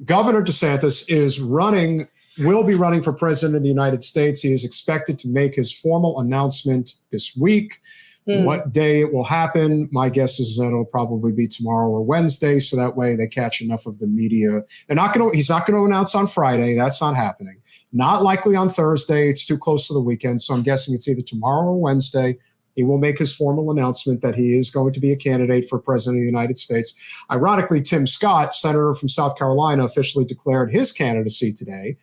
Governor DeSantis will be running for president of the United States. He is expected to make his formal announcement this week. What day it will happen, my guess is that it'll probably be tomorrow or Wednesday, so that way they catch enough of the media. He's not going to announce on Friday. That's not happening. Not likely on Thursday. It's too close to the weekend, so I'm guessing it's either tomorrow or Wednesday. He will make his formal announcement that he is going to be a candidate for president of the United States. Ironically, Tim Scott, senator from South Carolina, officially declared his candidacy today.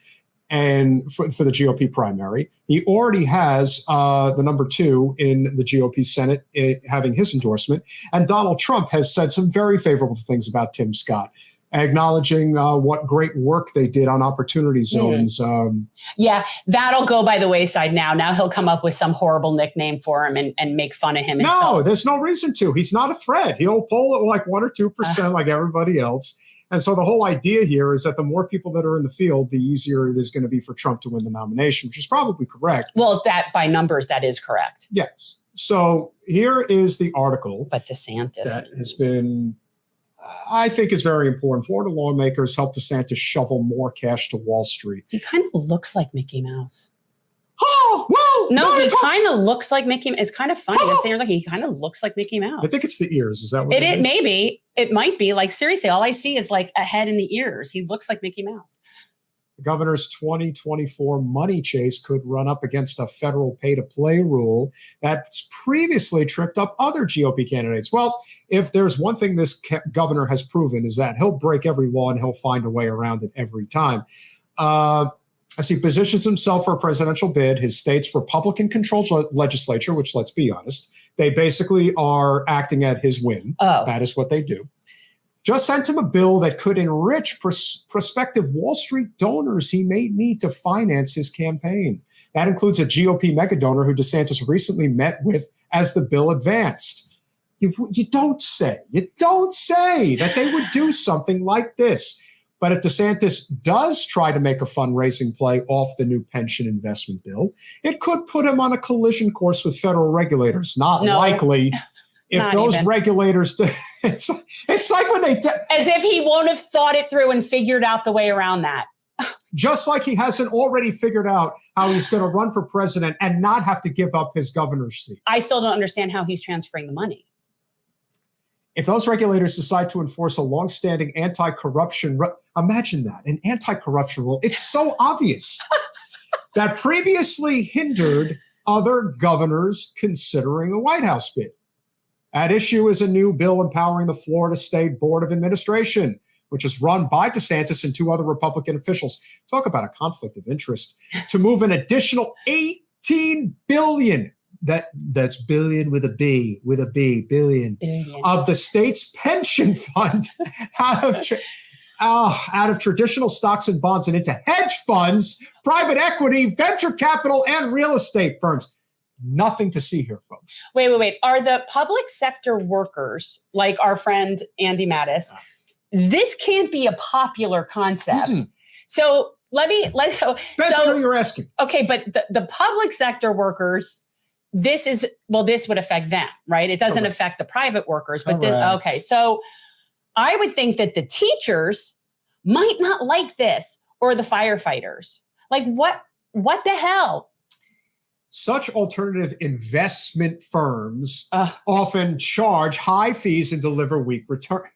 And for the GOP primary, he already has the number 2 in the GOP Senate having his endorsement. And Donald Trump has said some very favorable things about Tim Scott, acknowledging what great work they did on opportunity zones. Yeah, that'll go by the wayside now. Now he'll come up with some horrible nickname for him and make fun of him. No, there's no reason to. He's not a threat. He'll poll at like 1 or 2% like everybody else. And so the whole idea here is that the more people that are in the field, the easier it is going to be for Trump to win the nomination, which is probably correct. Well, that by numbers, that is correct. Yes. So here is the article. But DeSantis. That has been, I think, is very important. Florida lawmakers help DeSantis shovel more cash to Wall Street. He kind of looks like Mickey Mouse. Oh, whoa! No, he kind of looks like Mickey. It's kind of funny. I'm saying, like, he kind of looks like Mickey Mouse. I think it's the ears. Is that what it is? Maybe. It might be. Like, seriously, all I see is like a head and the ears. He looks like Mickey Mouse. The governor's 2024 money chase could run up against a federal pay-to-play rule that's previously tripped up other GOP candidates. Well, if there's one thing this governor has proven is that he'll break every law and he'll find a way around it every time. As he positions himself for a presidential bid, his state's Republican-controlled legislature, which, let's be honest, they basically are acting at his whim. Oh. That is what they do. Just sent him a bill that could enrich prospective Wall Street donors he may need to finance his campaign. That includes a GOP mega donor who DeSantis recently met with as the bill advanced. You don't say that they would do something like this. But if DeSantis does try to make a fundraising play off the new pension investment bill, it could put him on a collision course with federal regulators. Not likely. If Not those even. regulators, it's like when they... As if he won't have thought it through and figured out the way around that. Just like he hasn't already figured out how he's going to run for president and not have to give up his governor's seat. I still don't understand how he's transferring the money. If those regulators decide to enforce a longstanding anti-corruption, imagine that, an anti-corruption rule. It's so obvious that previously hindered other governors considering a White House bid. At issue is a new bill empowering the Florida State Board of Administration, which is run by DeSantis and 2 other Republican officials. Talk about a conflict of interest, to move an additional $18 billion. That's billion with a B, billion. Of the state's pension fund out of traditional stocks and bonds and into hedge funds, private equity, venture capital, and real estate firms. Nothing to see here, folks. Wait. Are the public sector workers, like our friend Andy Mattis, this can't be a popular concept. So depends on who you're asking. Okay, but the public sector workers, this would affect them, right? It doesn't affect the private workers, but okay. So I would think that the teachers might not like this, or the firefighters. Like, what the hell? Such alternative investment firms often charge high fees and deliver weak return.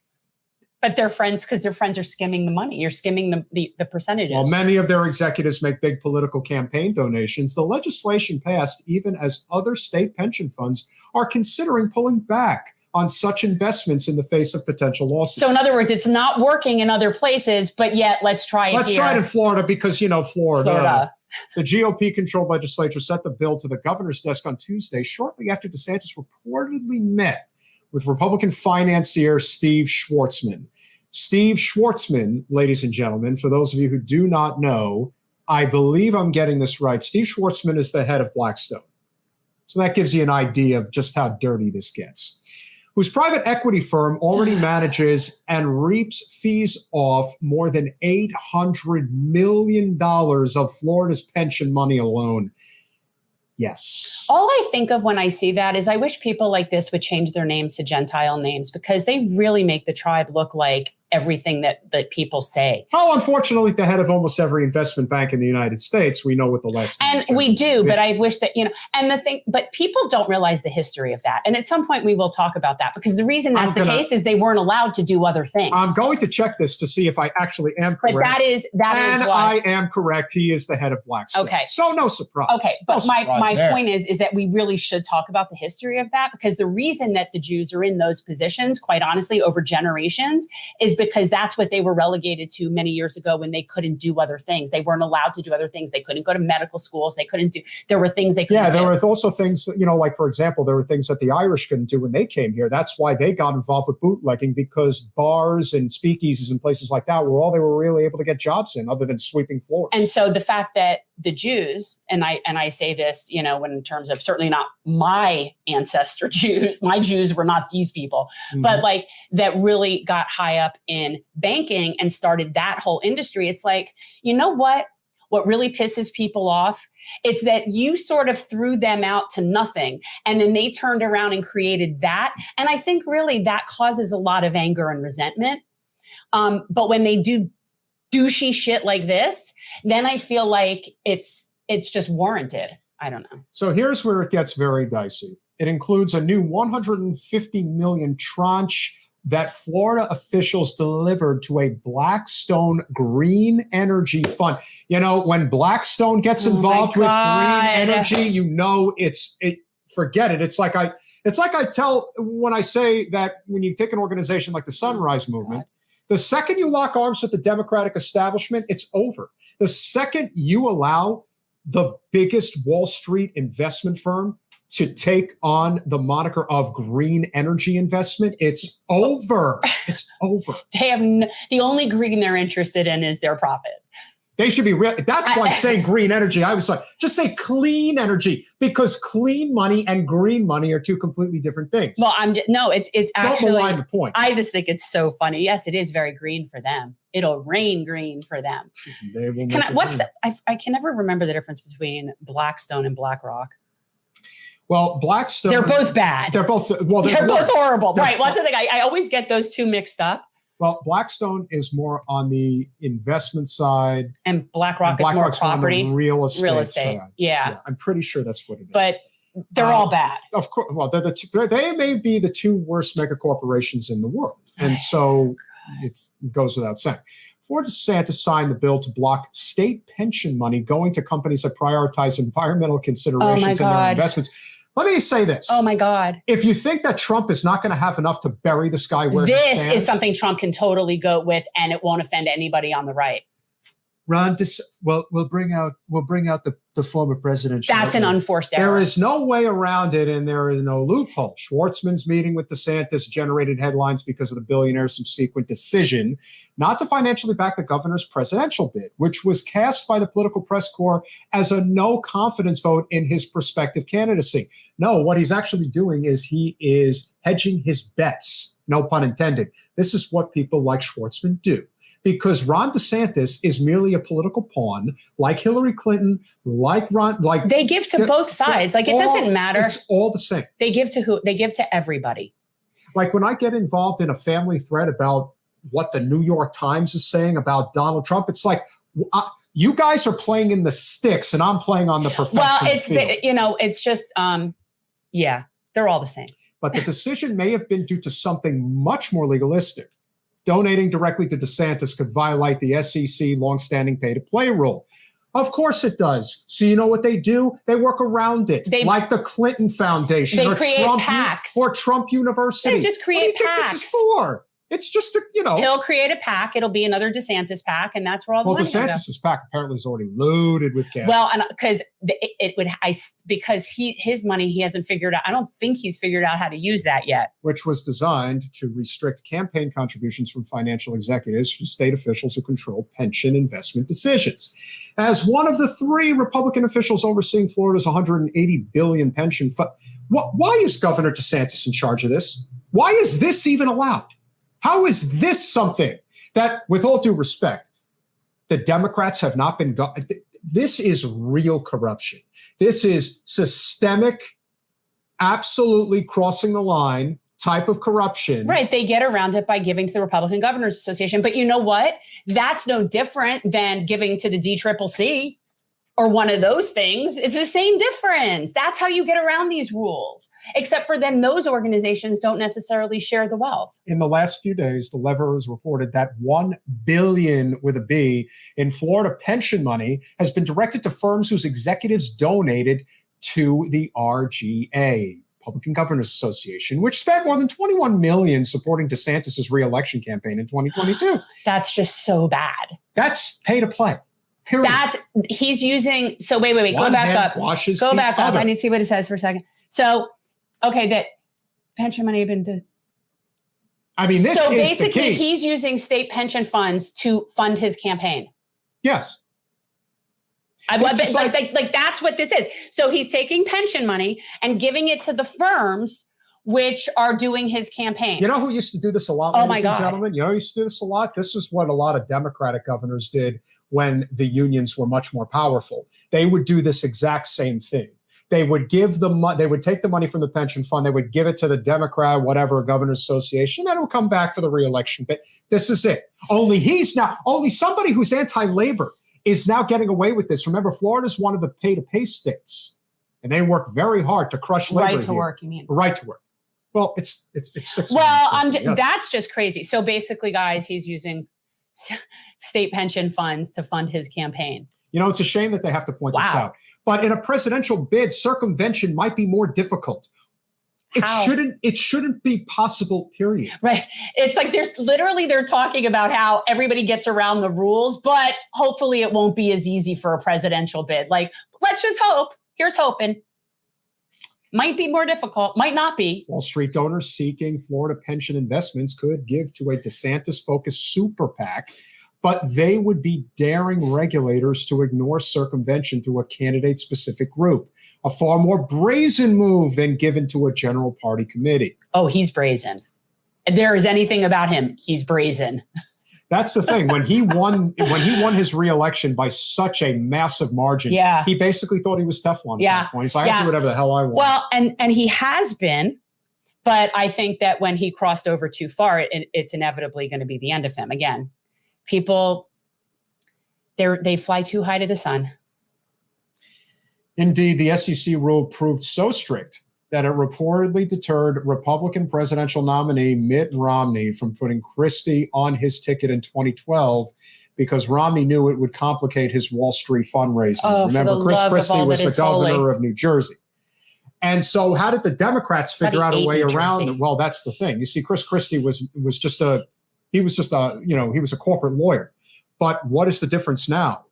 But their friends, because their friends are skimming the money. You're skimming the percentages. While many of their executives make big political campaign donations, the legislation passed even as other state pension funds are considering pulling back on such investments in the face of potential lawsuits. So in other words, it's not working in other places, but yet let's try it here. Let's try it in Florida because, Florida. The GOP-controlled legislature sent the bill to the governor's desk on Tuesday, shortly after DeSantis reportedly met with Republican financier Steve Schwartzman. Steve Schwartzman, ladies and gentlemen, for those of you who do not know, I believe I'm getting this right. Steve Schwartzman is the head of Blackstone. So that gives you an idea of just how dirty this gets. Whose private equity firm already manages and reaps fees off more than $800 million of Florida's pension money alone. Yes. All I think of when I see that is I wish people like this would change their names to Gentile names, because they really make the tribe look like everything that people say. Oh, unfortunately, the head of almost every investment bank in the United States, we know what the lesson is. And we do, but I wish that, and the thing, but people don't realize the history of that. And at some point we will talk about that, because the reason that's the case is they weren't allowed to do other things. I'm going to check this to see if I actually am correct. But that is why. I am correct. He is the head of Blackstone. Okay. So no surprise. Okay. But my point is that we really should talk about the history of that, because the reason that the Jews are in those positions, quite honestly, over generations, is because that's what they were relegated to many years ago when they couldn't do other things. They weren't allowed to do other things. They couldn't go to medical schools. There were things they couldn't do. There were also things, like, for example, there were things that the Irish couldn't do when they came here. That's why they got involved with bootlegging, because bars and speakeasies and places like that were all they were really able to get jobs in, other than sweeping floors. And so the fact that the Jews, and I say this, when in terms of certainly not my ancestor Jews, my Jews were not these people, but like that really got high up in banking and started that whole industry. It's like, you know what really pisses people off? It's that you sort of threw them out to nothing, and then they turned around and created that. And I think really that causes a lot of anger and resentment. But when they do douchey shit like this, then I feel like it's just warranted. I don't know. So here's where it gets very dicey. It includes a new 150 million tranche that Florida officials delivered to a Blackstone green energy fund. When Blackstone gets involved with green energy, forget it. It's like I tell when I say that when you take an organization like the Sunrise Movement, the second you lock arms with the Democratic establishment, it's over. The second you allow the biggest Wall Street investment firm to take on the moniker of green energy investment, it's over. It's over. They have the only green they're interested in is their profit. They should be real. That's why saying green energy, I was like, just say clean energy, because clean money and green money are two completely different things. Well, it's actually, don't malign the point. I just think it's so funny. Yes, it is very green for them. It'll rain green for them. They will I can never remember the difference between Blackstone and BlackRock. Well, Blackstone. They're both bad. They're both horrible. Right. Well, that's the thing. I always get those two mixed up. Well, Blackstone is more on the investment side. And BlackRock is more property. On the real estate side. Yeah. I'm pretty sure that's what it is. But they're all bad. Of course. Well, they may be the two worst mega corporations in the world. And so it goes without saying. Before DeSantis signed the bill to block state pension money going to companies that prioritize environmental considerations in their investments. Let me say this. Oh, my God. If you think that Trump is not going to have enough to bury this guy where he stands, this is something Trump can totally go with, and it won't offend anybody on the right. Ron, we'll bring out the former president. That's an unforced error. There is no way around it, and there is no loophole. Schwartzman's meeting with DeSantis generated headlines because of the billionaire's subsequent decision not to financially back the governor's presidential bid, which was cast by the political press corps as a no confidence vote in his prospective candidacy. No, what he's actually doing is he is hedging his bets, no pun intended. This is what people like Schwartzman do. Because Ron DeSantis is merely a political pawn, like Hillary Clinton, like Ron. Like they give to both sides. Like it doesn't matter. It's all the same. They give to who? They give to everybody. Like when I get involved in a family thread about what the New York Times is saying about Donald Trump, it's like you guys are playing in the sticks, and I'm playing on the professional field. It's just they're all the same. But the decision may have been due to something much more legalistic. Donating directly to DeSantis could violate the SEC longstanding pay-to-play rule. Of course it does. So you know what they do? They work around it, like the Clinton Foundation. They create PACs. Or Trump University. They just create PACs. What do you think this is for? It's just He'll create a PAC. It'll be another DeSantis PAC, and that's where all the money will go. DeSantis' PAC apparently is already loaded with cash. Well, and because his money he hasn't figured out. I don't think he's figured out how to use that yet. Which was designed to restrict campaign contributions from financial executives to state officials who control pension investment decisions. As one of the three Republican officials overseeing Florida's $180 billion pension fund, why is Governor DeSantis in charge of this? Why is this even allowed? How is this something that, with all due respect, the Democrats have not been this is real corruption. This is systemic, absolutely crossing the line type of corruption. Right. They get around it by giving to the Republican Governors Association. But you know what? That's no different than giving to the DCCC or one of those things. It's the same difference. That's how you get around these rules, except for then those organizations don't necessarily share the wealth. In the last few days, the Lever has reported that $1 billion with a B in Florida pension money has been directed to firms whose executives donated to the RGA, Republican Governors Association, which spent more than $21 million supporting DeSantis' re-election campaign in 2022. That's just so bad. That's pay to play. Period. He's using, so wait, go back up. Go back up. I need to see what it says for a second. So, okay, that pension money had been, I mean, this so is basically the key. He's using state pension funds to fund his campaign. Yes. Like that's what this is. So he's taking pension money and giving it to the firms which are doing his campaign. You know who used to do this a lot, ladies and gentlemen? You know who used to do this a lot? This is what a lot of Democratic governors did when the unions were much more powerful. They would do this exact same thing. They would give they would take the money from the pension fund, they would give it to the Democrat, whatever, Governors Association, then it would come back for the re-election. But this is it. Only somebody who's anti-labor is now getting away with this. Remember, Florida's one of the pay-to-pay states, and they work very hard to crush labor. Right to work, you mean? Right to work. Well, it's 6 Well, that's just crazy. So basically, guys, he's using state pension funds to fund his campaign. You know, it's a shame that they have to point this out. But in a presidential bid, circumvention might be more difficult. It shouldn't be possible, period. Right. It's like they're talking about how everybody gets around the rules, but hopefully it won't be as easy for a presidential bid. Like, let's just hope. Here's hoping. Might be more difficult, might not be. Wall Street donors seeking Florida pension investments could give to a DeSantis-focused super PAC, but they would be daring regulators to ignore circumvention through a candidate-specific group, a far more brazen move than given to a general party committee. Oh, he's brazen. If there is anything about him, he's brazen. That's the thing. When he won his re-election by such a massive margin, he basically thought he was Teflon at that point. So I can do whatever the hell I want. Well, and he has been, but I think that when he crossed over too far, it's inevitably going to be the end of him. Again, people, they fly too high to the sun. Indeed, the SEC rule proved so strict that it reportedly deterred Republican presidential nominee Mitt Romney from putting Christie on his ticket in 2012 because Romney knew it would complicate his Wall Street fundraising. Oh, remember, Chris Christie was the governor of New Jersey. And so how did the Democrats figure out a way around it? Well, that's the thing. You see, Chris Christie was just a corporate lawyer. But what is the difference now?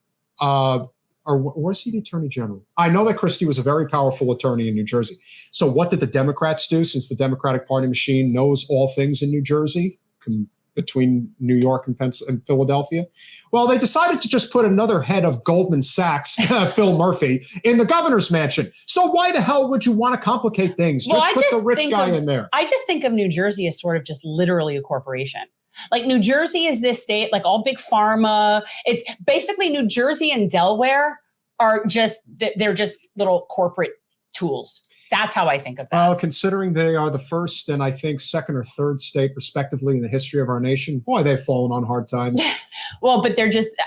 Or was he the attorney general? I know that Christie was a very powerful attorney in New Jersey. So what did the Democrats do, since the Democratic Party machine knows all things in New Jersey between New York and Philadelphia? Well, they decided to just put another head of Goldman Sachs, Phil Murphy, in the governor's mansion. So why the hell would you want to complicate things? Just put the rich guy in there. I just think of New Jersey as sort of just literally a corporation. Like New Jersey is this state, like all big pharma. It's basically New Jersey and Delaware are they're just little corporate tools. That's how I think of that. Considering they are the first and I think second or third state, respectively, in the history of our nation, boy, they've fallen on hard times. Well, but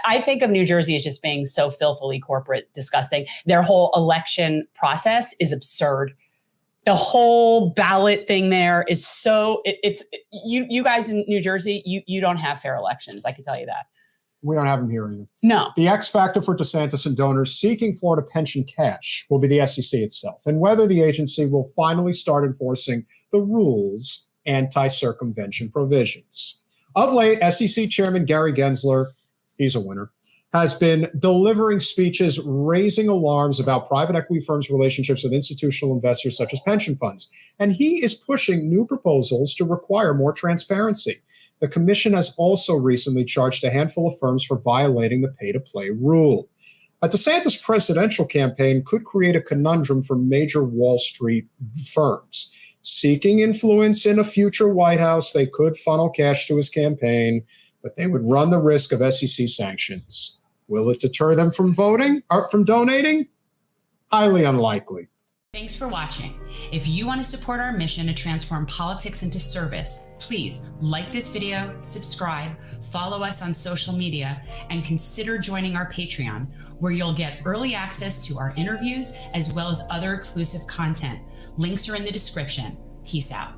I think of New Jersey as just being so filthily corporate, disgusting. Their whole election process is absurd. The whole ballot thing there is so you guys in New Jersey, you don't have fair elections. I can tell you that. We don't have them here either. No. The X factor for DeSantis and donors seeking Florida pension cash will be the SEC itself, and whether the agency will finally start enforcing the rules' anti-circumvention provisions. Of late, SEC Chairman Gary Gensler, he's a winner, has been delivering speeches raising alarms about private equity firms' relationships with institutional investors such as pension funds. And he is pushing new proposals to require more transparency. The commission has also recently charged a handful of firms for violating the pay-to-play rule. A DeSantis presidential campaign could create a conundrum for major Wall Street firms. Seeking influence in a future White House, they could funnel cash to his campaign, but they would run the risk of SEC sanctions. Will it deter them from voting or from donating? Highly unlikely. Thanks for watching. If you want to support our mission to transform politics into service, please like this video, subscribe, follow us on social media, and consider joining our Patreon, where you'll get early access to our interviews as well as other exclusive content. Links are in the description. Peace out.